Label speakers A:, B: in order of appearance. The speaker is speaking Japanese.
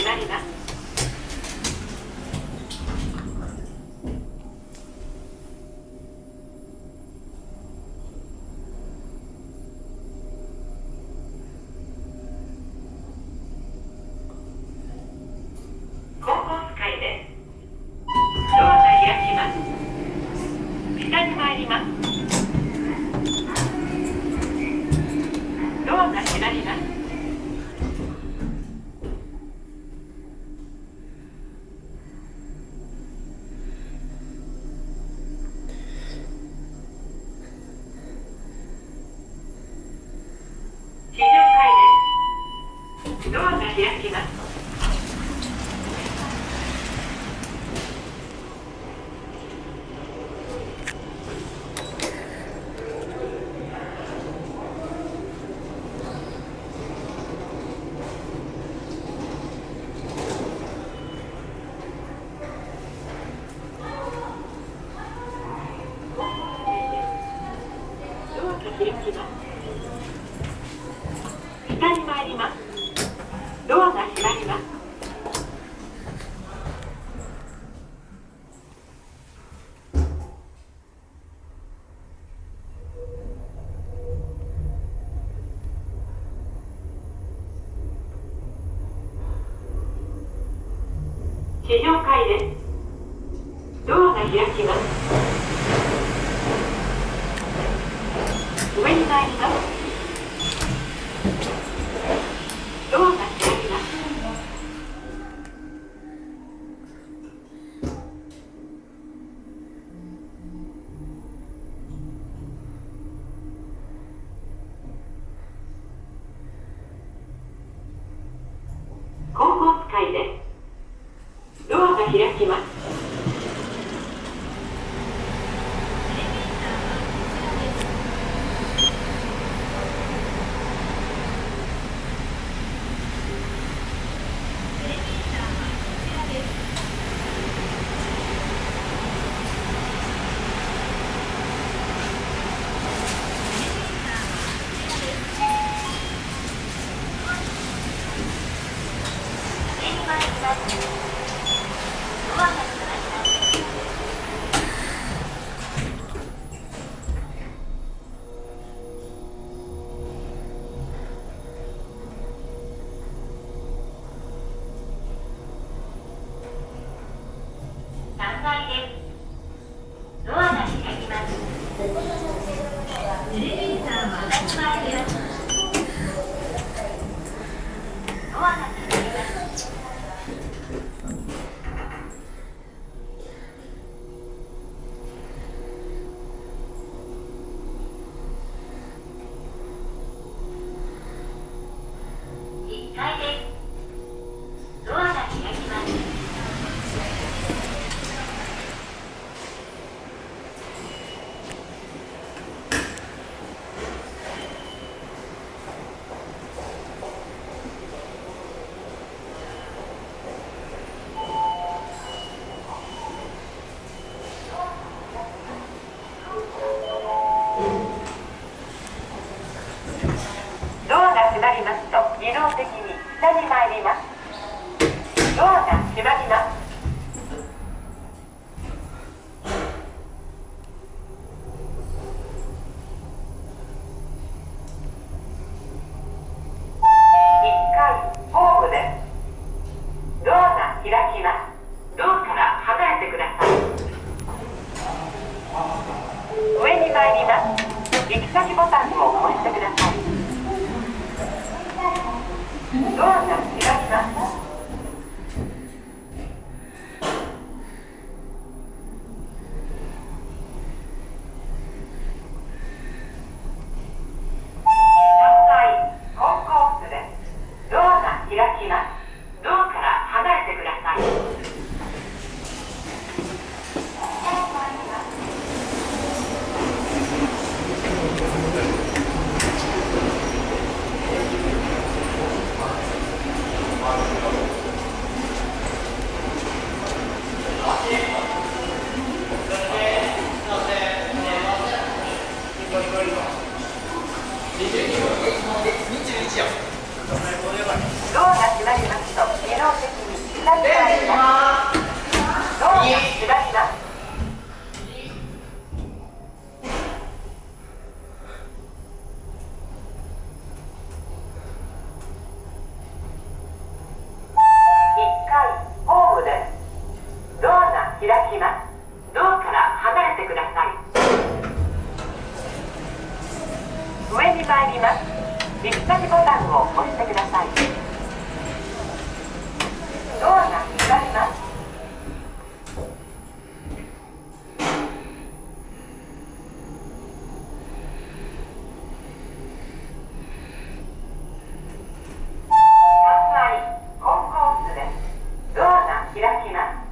A: まります。コンコース階です。ドアが開きます。下に参ります。ドアが閉まります。非常階です。ドアが開きます。ドアが開きます。下に参ります。ドアが閉まります。非常階です。ドアが開きます。上に参ります。ドアが開きます。コンコース階です。ドアが開きます。3階です。ドアが開きます。エレベーターは下に参ります。ドアが閉まります。1階です。ドアが開きます。ドアが閉まりますと自動的に下に参ります。ドアが閉まります。1階ホームです。ドアが開きます。ドアから離れてください。上に参ります。行き先ボタンを押してください。ドアが開きます。3階コンコースです。ドアが開きます。ドアから離れてください。左に回ります。ドアが閉まります。1階ホームです。ドアが開きます。ドアから離れてください。上に参ります。リフトボタンを押してください。ドアが閉まります。3階コンコースです。ドアが開きます。